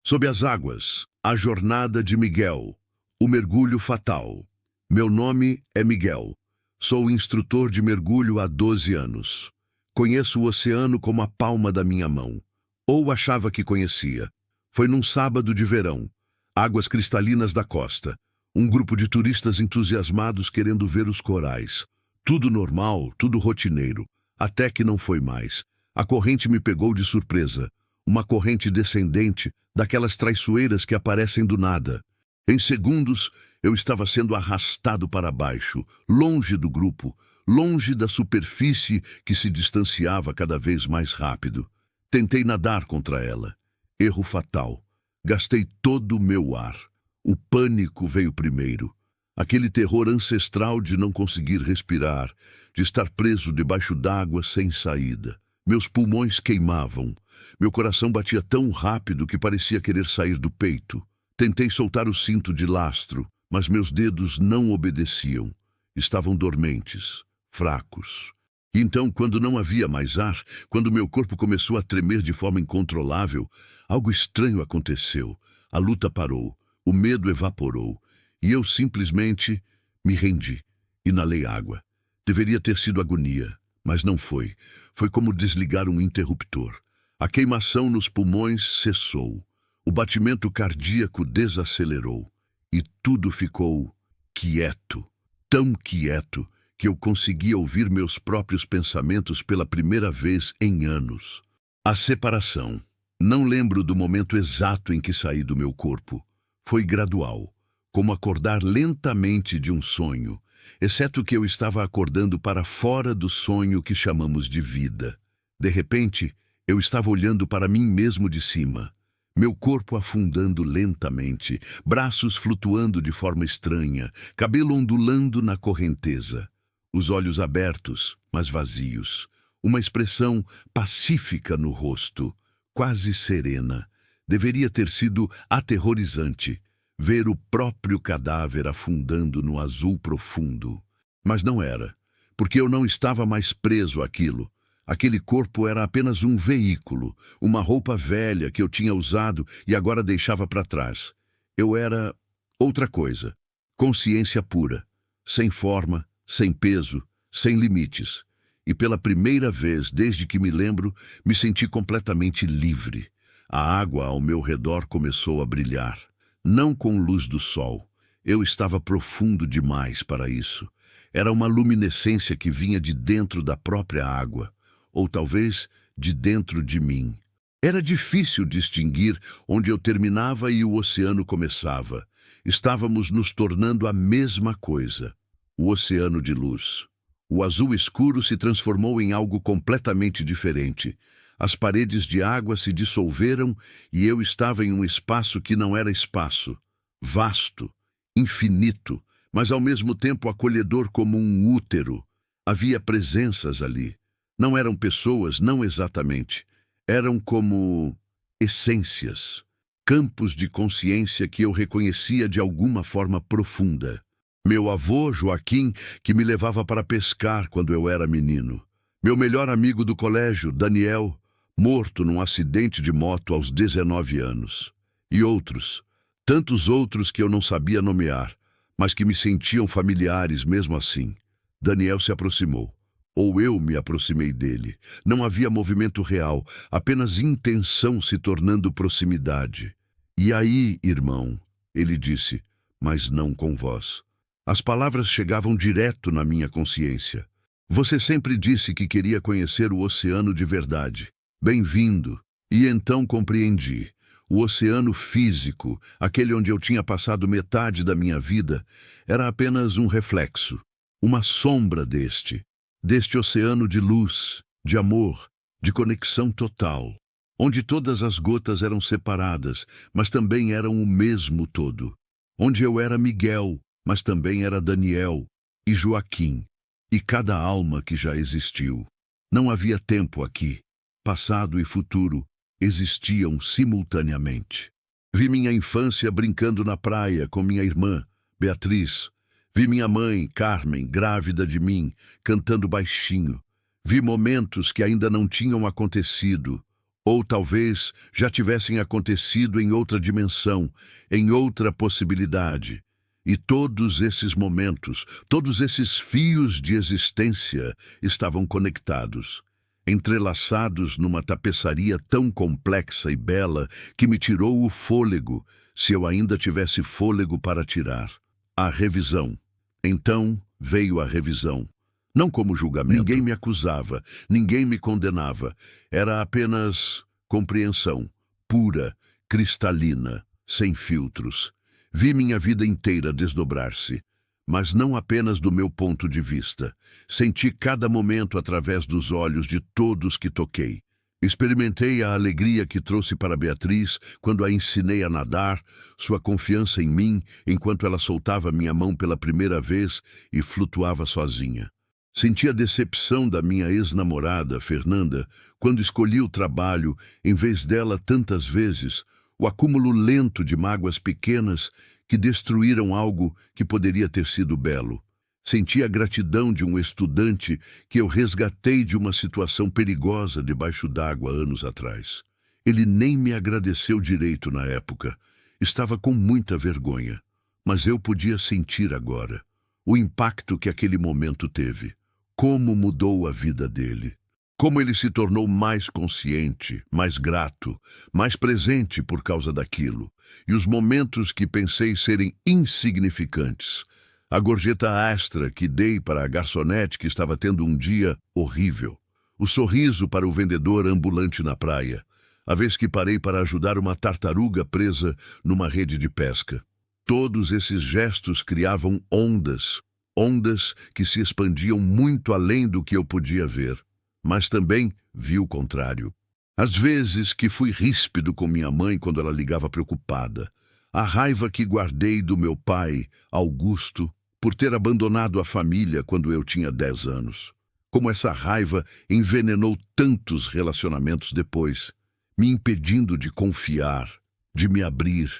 Sob as águas, a jornada de Miguel, o mergulho fatal. Meu nome é Miguel. Sou instrutor de mergulho há 12 anos. Conheço o oceano como a palma da minha mão. Ou achava que conhecia. Foi num sábado de verão, águas cristalinas da costa. Um grupo de turistas entusiasmados querendo ver os corais. Tudo normal, tudo rotineiro. Até que não foi mais. A corrente me pegou de surpresa. Uma corrente descendente, daquelas traiçoeiras que aparecem do nada. Em segundos, eu estava sendo arrastado para baixo, longe do grupo, longe da superfície que se distanciava cada vez mais rápido. Tentei nadar contra ela. Erro fatal. Gastei todo o meu ar. O pânico veio primeiro. Aquele terror ancestral de não conseguir respirar, de estar preso debaixo d'água sem saída. Meus pulmões queimavam. Meu coração batia tão rápido que parecia querer sair do peito. Tentei soltar o cinto de lastro, mas meus dedos não obedeciam. Estavam dormentes, fracos. E então, quando não havia mais ar, quando meu corpo começou a tremer de forma incontrolável, algo estranho aconteceu. A luta parou, o medo evaporou, e eu simplesmente me rendi. Inalei água. Deveria ter sido agonia, mas não foi. Foi como desligar um interruptor. A queimação nos pulmões cessou. O batimento cardíaco desacelerou. E tudo ficou quieto. Tão quieto que eu conseguia ouvir meus próprios pensamentos pela primeira vez em anos. A separação. Não lembro do momento exato em que saí do meu corpo. Foi gradual, como acordar lentamente de um sonho, exceto que eu estava acordando para fora do sonho que chamamos de vida. De repente, eu estava olhando para mim mesmo de cima. Meu corpo afundando lentamente, braços flutuando de forma estranha, cabelo ondulando na correnteza. Os olhos abertos, mas vazios. Uma expressão pacífica no rosto, quase serena. Deveria ter sido aterrorizante, ver o próprio cadáver afundando no azul profundo. Mas não era, porque eu não estava mais preso àquilo. Aquele corpo era apenas um veículo, uma roupa velha que eu tinha usado e agora deixava para trás. Eu era outra coisa, consciência pura, sem forma, sem peso, sem limites. E pela primeira vez, desde que me lembro, me senti completamente livre. A água ao meu redor começou a brilhar, não com luz do sol. Eu estava profundo demais para isso. Era uma luminescência que vinha de dentro da própria água, ou talvez de dentro de mim. Era difícil distinguir onde eu terminava e o oceano começava. Estávamos nos tornando a mesma coisa, o oceano de luz. O azul escuro se transformou em algo completamente diferente. As paredes de água se dissolveram e eu estava em um espaço que não era espaço. Vasto, infinito, mas ao mesmo tempo acolhedor como um útero. Havia presenças ali. Não eram pessoas, não exatamente. Eram como essências, campos de consciência que eu reconhecia de alguma forma profunda. Meu avô, Joaquim, que me levava para pescar quando eu era menino. Meu melhor amigo do colégio, Daniel, morto num acidente de moto aos 19 anos. E outros, tantos outros que eu não sabia nomear, mas que me sentiam familiares mesmo assim. Daniel se aproximou. Ou eu me aproximei dele. Não havia movimento real, apenas intenção se tornando proximidade. E aí, irmão, ele disse, mas não com voz. As palavras chegavam direto na minha consciência. Você sempre disse que queria conhecer o oceano de verdade. Bem-vindo. E então compreendi. O oceano físico, aquele onde eu tinha passado metade da minha vida, era apenas um reflexo, uma sombra deste oceano de luz, de amor, de conexão total, onde todas as gotas eram separadas, mas também eram o mesmo todo, onde eu era Miguel, mas também era Daniel e Joaquim, e cada alma que já existiu. Não havia tempo aqui, passado e futuro existiam simultaneamente. Vi minha infância brincando na praia com minha irmã, Beatriz. Vi minha mãe, Carmen, grávida de mim, cantando baixinho. Vi momentos que ainda não tinham acontecido, Ou talvez já tivessem acontecido em outra dimensão, em outra possibilidade. E todos esses momentos, todos esses fios de existência estavam conectados, entrelaçados numa tapeçaria tão complexa e bela que me tirou o fôlego, se eu ainda tivesse fôlego para tirar. A revisão. Então veio a revisão. Não como julgamento. Ninguém me acusava, ninguém me condenava. Era apenas compreensão, pura, cristalina, sem filtros. Vi minha vida inteira desdobrar-se, mas não apenas do meu ponto de vista. Senti cada momento através dos olhos de todos que toquei. Experimentei a alegria que trouxe para Beatriz quando a ensinei a nadar, sua confiança em mim enquanto ela soltava minha mão pela primeira vez e flutuava sozinha. Senti a decepção da minha ex-namorada, Fernanda, quando escolhi o trabalho em vez dela tantas vezes, o acúmulo lento de mágoas pequenas que destruíram algo que poderia ter sido belo. Senti a gratidão de um estudante que eu resgatei de uma situação perigosa debaixo d'água anos atrás. Ele nem me agradeceu direito na época. Estava com muita vergonha, mas eu podia sentir agora o impacto que aquele momento teve. Como mudou a vida dele. Como ele se tornou mais consciente, mais grato, mais presente por causa daquilo. E os momentos que pensei serem insignificantes. A gorjeta extra que dei para a garçonete que estava tendo um dia horrível. O sorriso para o vendedor ambulante na praia. A vez que parei para ajudar uma tartaruga presa numa rede de pesca. Todos esses gestos criavam ondas. Ondas que se expandiam muito além do que eu podia ver. Mas também vi o contrário. Às vezes que fui ríspido com minha mãe quando ela ligava preocupada. A raiva que guardei do meu pai, Augusto, por ter abandonado a família quando eu tinha 10 anos. Como essa raiva envenenou tantos relacionamentos depois, me impedindo de confiar, de me abrir,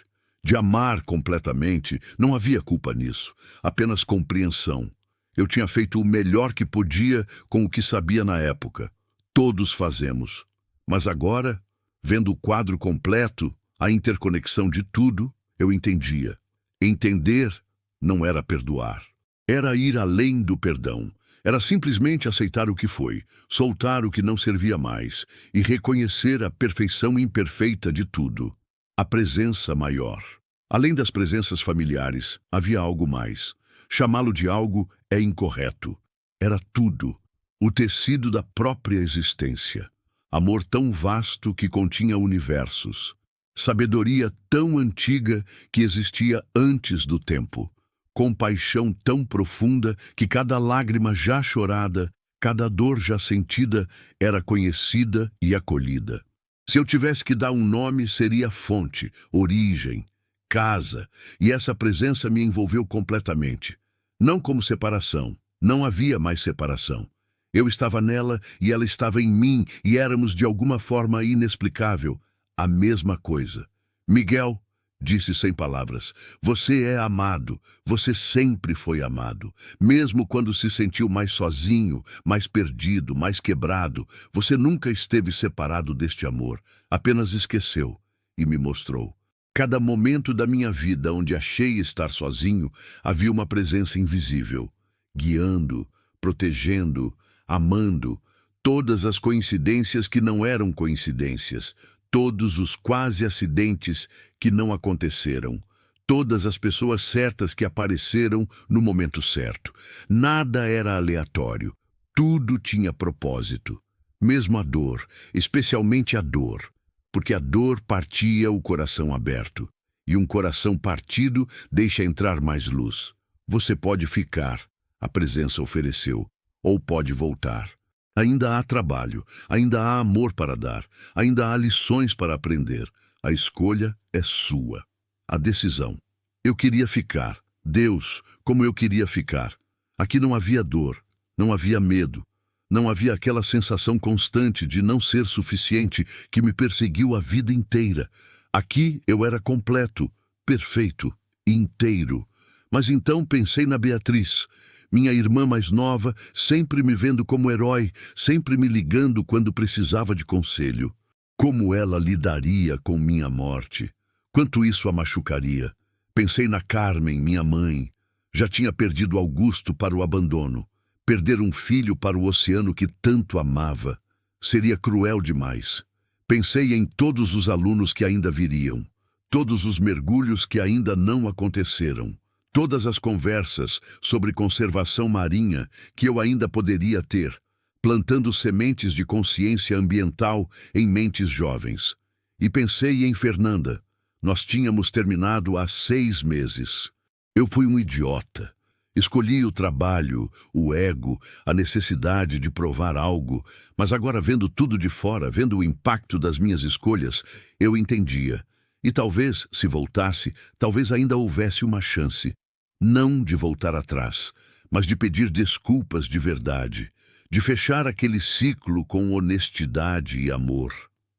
de amar completamente. Não havia culpa nisso, apenas compreensão. Eu tinha feito o melhor que podia com o que sabia na época. Todos fazemos. Mas agora, vendo o quadro completo, a interconexão de tudo, eu entendia. Entender não era perdoar. Era ir além do perdão. Era simplesmente aceitar o que foi, soltar o que não servia mais e reconhecer a perfeição imperfeita de tudo. A presença maior. Além das presenças familiares, havia algo mais. Chamá-lo de algo é incorreto. Era tudo, o tecido da própria existência. Amor tão vasto que continha universos. Sabedoria tão antiga que existia antes do tempo. Compaixão tão profunda que cada lágrima já chorada, cada dor já sentida, era conhecida e acolhida. Se eu tivesse que dar um nome, seria fonte, origem, casa, e essa presença me envolveu completamente. Não como separação, não havia mais separação. Eu estava nela e ela estava em mim e éramos de alguma forma inexplicável a mesma coisa. Miguel, disse sem palavras, você é amado, você sempre foi amado. Mesmo quando se sentiu mais sozinho, mais perdido, mais quebrado, você nunca esteve separado deste amor, apenas esqueceu e me mostrou. Cada momento da minha vida onde achei estar sozinho, havia uma presença invisível, guiando, protegendo, amando, todas as coincidências que não eram coincidências, todos os quase acidentes que não aconteceram, todas as pessoas certas que apareceram no momento certo. Nada era aleatório, tudo tinha propósito. Mesmo a dor, especialmente a dor, porque a dor partia o coração aberto, e um coração partido deixa entrar mais luz. Você pode ficar, a presença ofereceu, ou pode voltar. Ainda há trabalho, ainda há amor para dar, ainda há lições para aprender. A escolha é sua. A decisão. Eu queria ficar. Deus, como eu queria ficar. Aqui não havia dor, não havia medo, não havia aquela sensação constante de não ser suficiente que me perseguiu a vida inteira. Aqui eu era completo, perfeito, inteiro. Mas então pensei na Beatriz, minha irmã mais nova, sempre me vendo como herói, sempre me ligando quando precisava de conselho. Como ela lidaria com minha morte? Quanto isso a machucaria? Pensei na Carmen, minha mãe. Já tinha perdido Augusto para o abandono. Perder um filho para o oceano que tanto amava seria cruel demais. Pensei em todos os alunos que ainda viriam, todos os mergulhos que ainda não aconteceram, todas as conversas sobre conservação marinha que eu ainda poderia ter, plantando sementes de consciência ambiental em mentes jovens. E pensei em Fernanda. Nós tínhamos terminado há 6 meses. Eu fui um idiota. Escolhi o trabalho, o ego, a necessidade de provar algo, mas agora vendo tudo de fora, vendo o impacto das minhas escolhas, eu entendia. E talvez, se voltasse, talvez ainda houvesse uma chance. Não de voltar atrás, mas de pedir desculpas de verdade, de fechar aquele ciclo com honestidade e amor.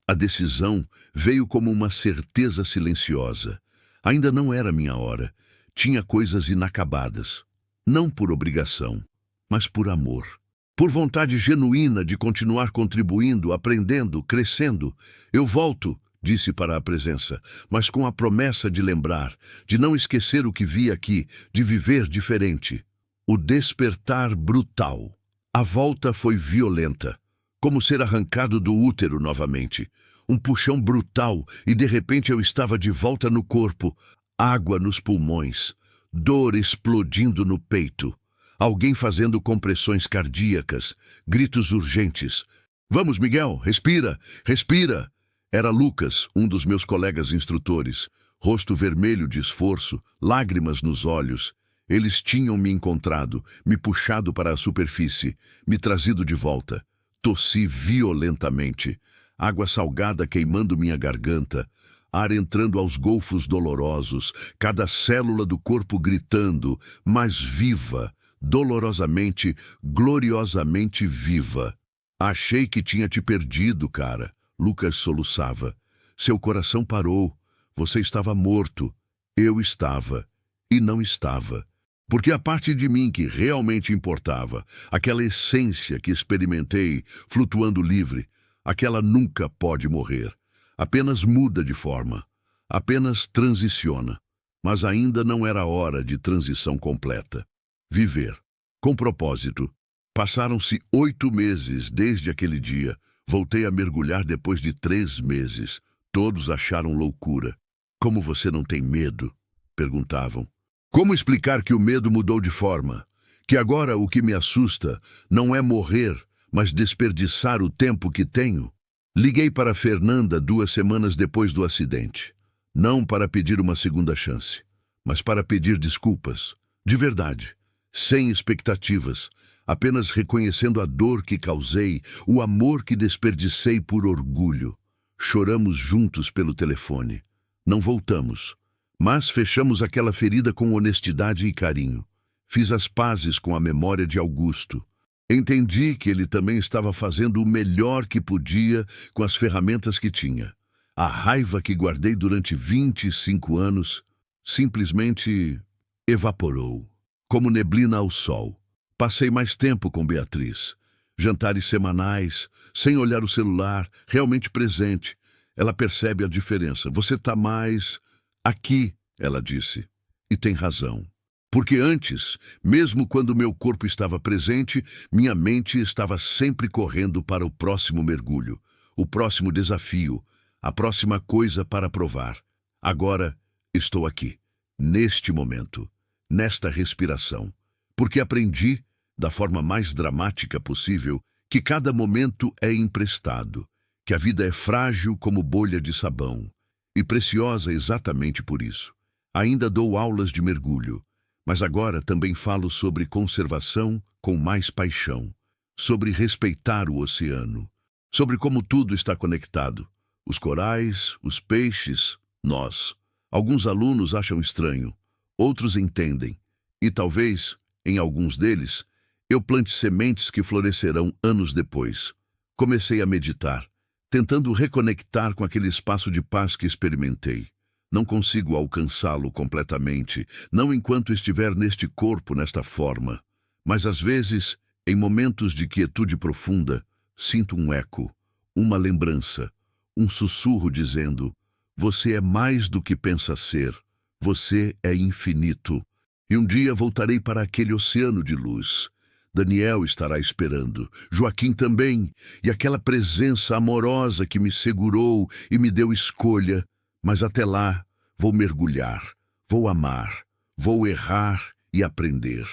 A decisão veio como uma certeza silenciosa. Ainda não era minha hora. Tinha coisas inacabadas. Não por obrigação, mas por amor. Por vontade genuína de continuar contribuindo, aprendendo, crescendo. Eu volto, disse para a presença, mas com a promessa de lembrar, de não esquecer o que vi aqui, de viver diferente. O despertar brutal. A volta foi violenta, como ser arrancado do útero novamente. Um puxão brutal e de repente eu estava de volta no corpo, água nos pulmões, dor explodindo no peito, alguém fazendo compressões cardíacas, gritos urgentes. Vamos, Miguel, respira, respira! Era Lucas, um dos meus colegas instrutores, rosto vermelho de esforço, lágrimas nos olhos. Eles tinham me encontrado, me puxado para a superfície, me trazido de volta. Tossi violentamente, água salgada queimando minha garganta, ar entrando aos golfos dolorosos, cada célula do corpo gritando, mas viva, dolorosamente, gloriosamente viva. Achei que tinha te perdido, cara. Lucas soluçava. Seu coração parou. Você estava morto. Eu estava. E não estava. Porque a parte de mim que realmente importava, aquela essência que experimentei, flutuando livre, aquela nunca pode morrer. Apenas muda de forma. Apenas transiciona. Mas ainda não era hora de transição completa. Viver. Com propósito. Passaram-se 8 meses desde aquele dia. Voltei a mergulhar depois de 3 meses. Todos acharam loucura. Como você não tem medo? Perguntavam. Como explicar que o medo mudou de forma? Que agora o que me assusta não é morrer, mas desperdiçar o tempo que tenho? Liguei para Fernanda 2 semanas depois do acidente. Não para pedir uma segunda chance, mas para pedir desculpas. De verdade. Sem expectativas. Apenas reconhecendo a dor que causei, o amor que desperdicei por orgulho. Choramos juntos pelo telefone. Não voltamos. Mas fechamos aquela ferida com honestidade e carinho. Fiz as pazes com a memória de Augusto. Entendi que ele também estava fazendo o melhor que podia com as ferramentas que tinha. A raiva que guardei durante 25 anos simplesmente evaporou, como neblina ao sol. Passei mais tempo com Beatriz. Jantares semanais, sem olhar o celular, realmente presente. Ela percebe a diferença. Você está mais aqui, ela disse. E tem razão. Porque antes, mesmo quando meu corpo estava presente, minha mente estava sempre correndo para o próximo mergulho, o próximo desafio, a próxima coisa para provar. Agora, estou aqui, neste momento, nesta respiração. Porque aprendi, da forma mais dramática possível, que cada momento é emprestado, que a vida é frágil como bolha de sabão, e preciosa exatamente por isso. Ainda dou aulas de mergulho, mas agora também falo sobre conservação com mais paixão, sobre respeitar o oceano, sobre como tudo está conectado, os corais, os peixes, nós. Alguns alunos acham estranho, outros entendem, e talvez, em alguns deles, eu plante sementes que florescerão anos depois. Comecei a meditar, tentando reconectar com aquele espaço de paz que experimentei. Não consigo alcançá-lo completamente, não enquanto estiver neste corpo, nesta forma. Mas às vezes, em momentos de quietude profunda, sinto um eco, uma lembrança, um sussurro dizendo: você é mais do que pensa ser, você é infinito. E um dia voltarei para aquele oceano de luz. Daniel estará esperando, Joaquim também, e aquela presença amorosa que me segurou e me deu escolha. Mas até lá, vou mergulhar, vou amar, vou errar e aprender.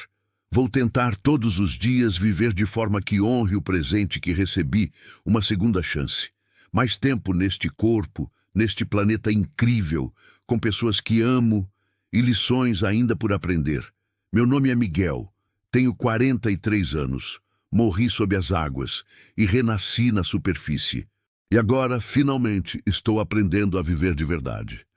Vou tentar todos os dias viver de forma que honre o presente que recebi, uma segunda chance. Mais tempo neste corpo, neste planeta incrível, com pessoas que amo e lições ainda por aprender. Meu nome é Miguel, tenho 43 anos, morri sob as águas e renasci na superfície. E agora, finalmente, estou aprendendo a viver de verdade.